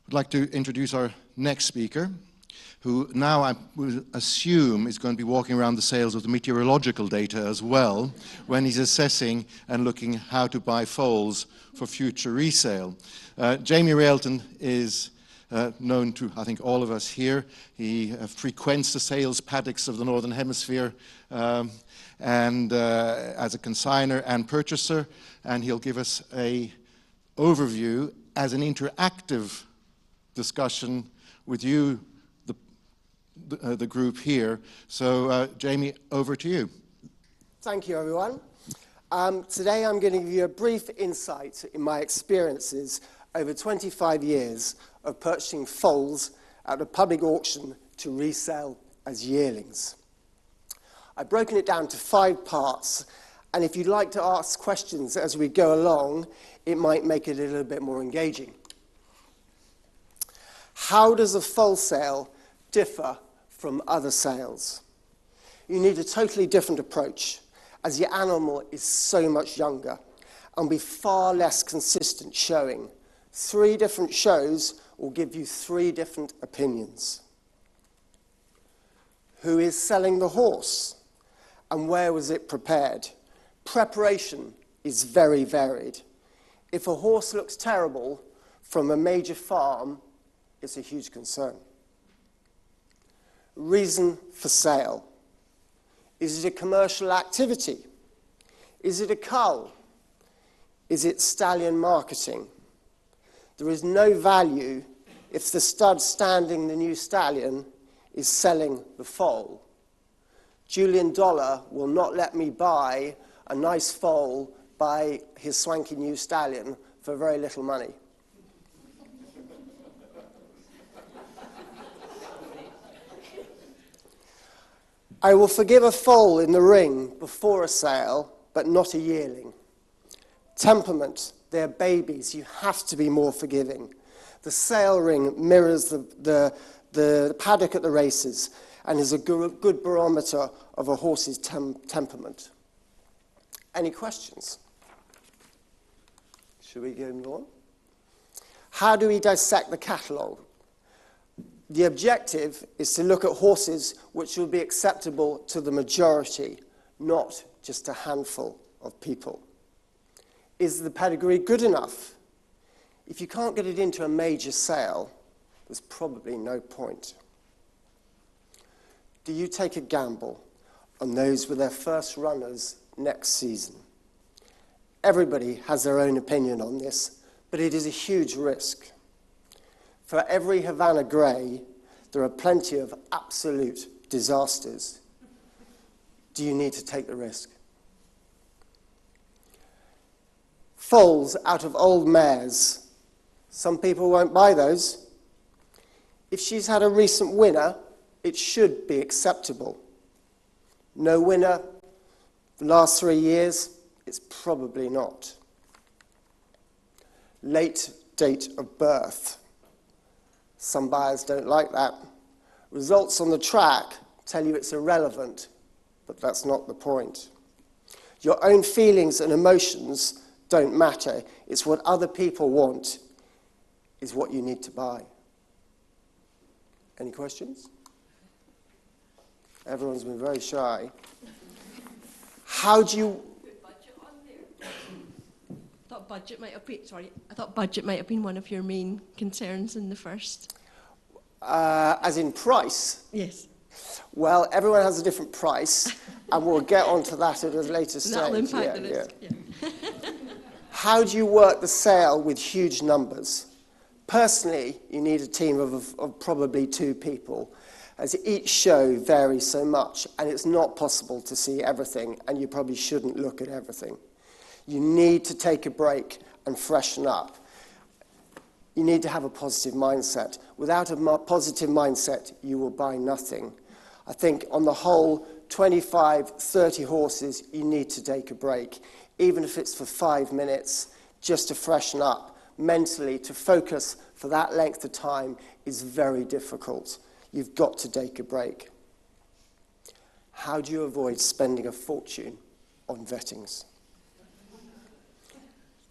I'd like to introduce our next speaker, who now I would assume is going to be walking around the sales of the meteorological data as well, when he's assessing and looking how to buy foals for future resale. Jamie Railton is known to, I think, all of us here. He frequents the sales paddocks of the Northern Hemisphere and as a consigner and purchaser, and he'll give us an overview as an interactive discussion with you, the group here. So, Jamie, over to you. Thank you, everyone. Today I'm going to give you a brief insight in my experiences over 25 years of purchasing foals at a public auction to resell as yearlings. I've broken it down to 5 parts, and if you'd like to ask questions as we go along, it might make it a little bit more engaging. How does a foal sale differ from other sales? You need a totally different approach, as your animal is so much younger and be far less consistent showing. 3 different shows will give you 3 different opinions. Who is selling the horse and where was it prepared? Preparation is very varied. If a horse looks terrible from a major farm, it's a huge concern. Reason for sale. Is it a commercial activity? Is it a cull? Is it stallion marketing? There is no value if the stud standing the new stallion is selling the foal. Julian Dollar will not let me buy a nice foal by his swanky new stallion for very little money. I will forgive a foal in the ring before a sale, but not a yearling. Temperament, they're babies. You have to be more forgiving. The sale ring mirrors the paddock at the races and is a good barometer of a horse's temperament. Any questions? Should we go on? How do we dissect the catalogue? The objective is to look at horses which will be acceptable to the majority, not just a handful of people. Is the pedigree good enough? If you can't get it into a major sale, there's probably no point. Do you take a gamble on those with their first runners next season? Everybody has their own opinion on this, but it is a huge risk. For every Havana Grey, there are plenty of absolute disasters. Do you need to take the risk? Foals out of old mares. Some people won't buy those. If she's had a recent winner, it should be acceptable. No winner the last 3 years, it's probably not. Late date of birth. Some buyers don't like that. Results on the track tell you it's irrelevant, but that's not the point. Your own feelings and emotions don't matter. It's what other people want is what you need to buy. Any questions? Everyone's been very shy. How do you... Budget on there. I thought budget might have been one of your main concerns in the first. As in price? Yes. Well, everyone has a different price, and we'll get onto that at a later stage. That'll impact the risk. Yeah. How do you work the sale with huge numbers? Personally, you need a team of probably 2 people, as each show varies so much, and it's not possible to see everything, and you probably shouldn't look at everything. You need to take a break and freshen up. You need to have a positive mindset. Without a positive mindset, you will buy nothing. I think on the whole, 25, 30 horses, you need to take a break, even if it's for 5 minutes, just to freshen up. Mentally, to focus for that length of time is very difficult. You've got to take a break. How do you avoid spending a fortune on vettings?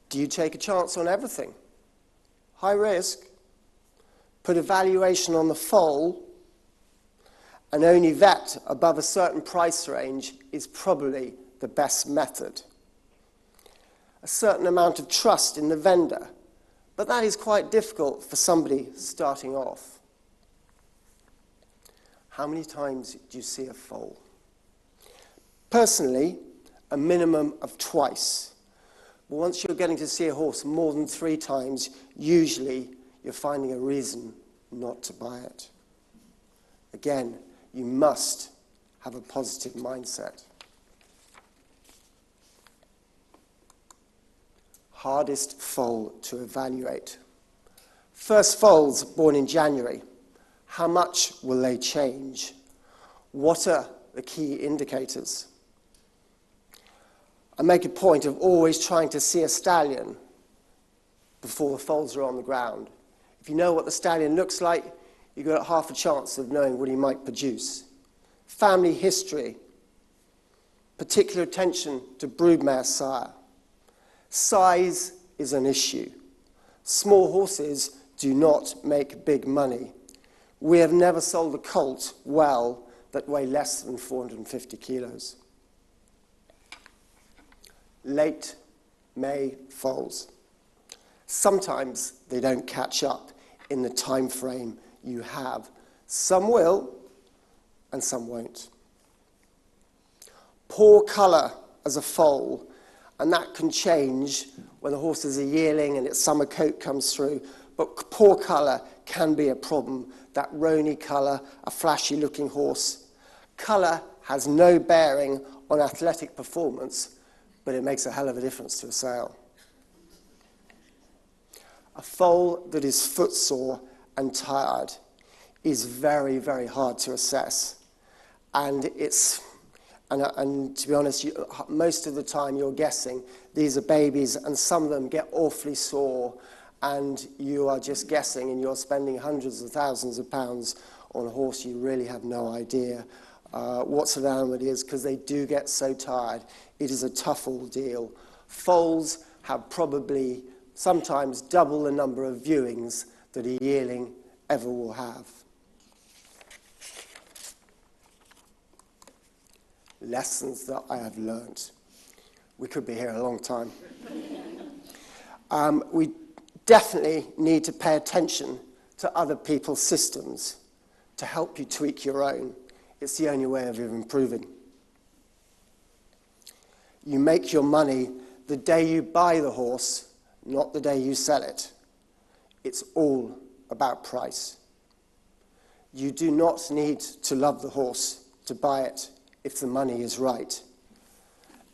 Do you take a chance on everything? High risk. put a valuation on the foal, and only vet above a certain price range is probably the best method. A certain amount of trust in the vendor, but that is quite difficult for somebody starting off. How many times do you see a foal? Personally, a minimum of twice. But once you're getting to see a horse more than 3 times, usually you're finding a reason not to buy it. Again, you must have a positive mindset. Hardest foal to evaluate. First foals born in January. How much will they change? What are the key indicators? I make a point of always trying to see a stallion before the foals are on the ground. If you know what the stallion looks like, you've got half a chance of knowing what he might produce. Family history, particular attention to broodmare sire. Size is an issue. Small horses do not make big money. We have never sold a colt well that weigh less than 450 kilos. Late May foals. Sometimes they don't catch up in the time frame you have. Some will, and some won't. Poor colour as a foal, and that can change when the horse is a yearling and its summer coat comes through, but poor colour can be a problem. That rony colour, a flashy looking horse. Colour has no bearing on athletic performance, but it makes a hell of a difference to a sale. A foal that is footsore and tired is very, very hard to assess. And to be honest, most of the time you're guessing. These are babies, and some of them get awfully sore, and you are just guessing, and you're spending hundreds of thousands of pounds on a horse you really have no idea what sort of animal it is, because they do get so tired. It is a tough ordeal. Foals have probably sometimes double the number of viewings that a yearling ever will have. Lessons that I have learnt. We could be here a long time. We definitely need to pay attention to other people's systems to help you tweak your own. It's the only way of improving. You make your money the day you buy the horse, not the day you sell it. It's all about price. You do not need to love the horse to buy it if the money is right.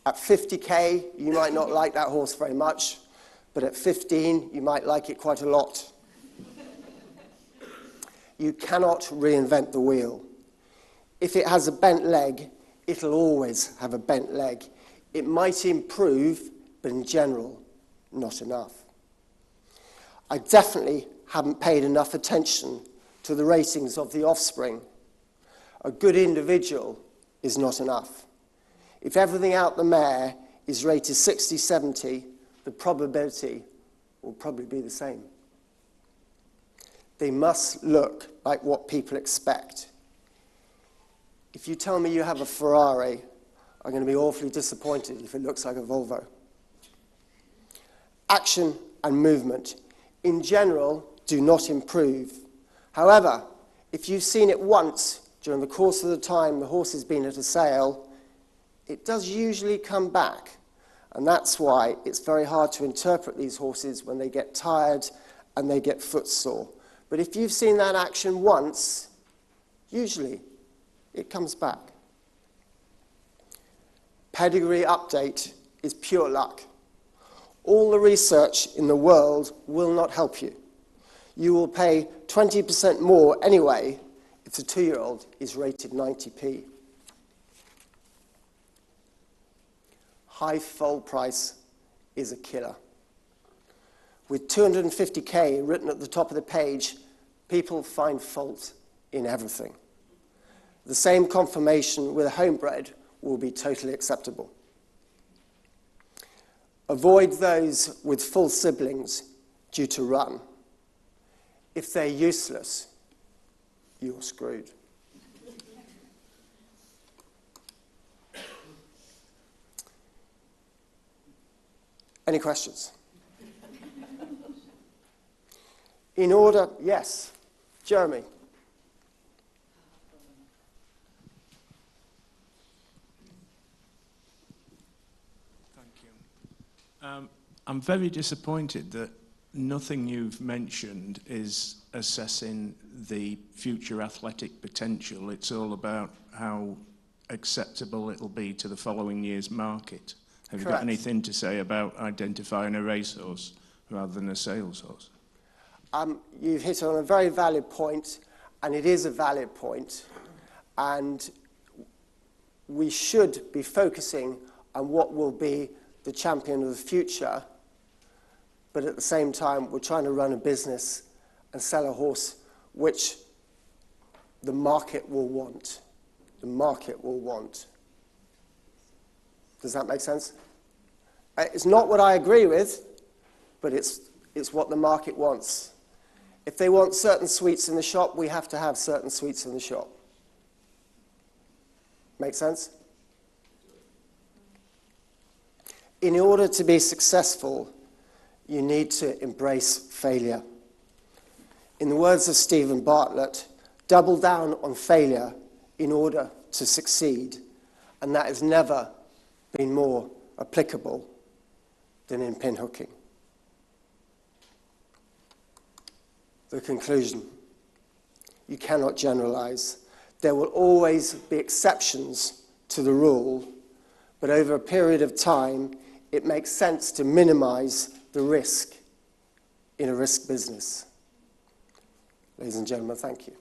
At 50k, you might not like that horse very much, but at 15, you might like it quite a lot. You cannot reinvent the wheel. If it has a bent leg, it'll always have a bent leg. It might improve, but in general, not enough. I definitely haven't paid enough attention to the ratings of the offspring. A good individual is not enough. If everything out the mare is rated 60, 70, the probability will probably be the same. They must look like what people expect. If you tell me you have a Ferrari, I'm going to be awfully disappointed if it looks like a Volvo. Action and movement, in general, do not improve. However, if you've seen it once during the course of the time the horse has been at a sale, it does usually come back. And that's why it's very hard to interpret these horses when they get tired and they get footsore. But if you've seen that action once, usually it comes back. Pedigree update is pure luck. All the research in the world will not help you. You will pay 20% more anyway if the 2-year-old is rated 90p. High foal price is a killer. With 250k written at the top of the page, people find fault in everything. The same confirmation with a homebred will be totally acceptable. Avoid those with full siblings due to run. If they're useless, you're screwed. Any questions? In order, yes. Jeremy. Thank you. I'm very disappointed that nothing you've mentioned is assessing the future athletic potential. It's all about how acceptable it'll be to the following year's market. Have you got anything to say about identifying a racehorse rather than a sales horse? You've hit on a very valid point, and it is a valid point. And we should be focusing on what will be the champion of the future, but at the same time, we're trying to run a business and sell a horse which the market will want. The market will want. Does that make sense? It's not what I agree with, but it's what the market wants. If they want certain sweets in the shop, we have to have certain sweets in the shop. Make sense? In order to be successful, you need to embrace failure. In the words of Stephen Bartlett, double down on failure in order to succeed. And that has never been more applicable than in pinhooking. The conclusion: you cannot generalize. There will always be exceptions to the rule, but over a period of time, it makes sense to minimize the risk in a risk business. Ladies and gentlemen, thank you.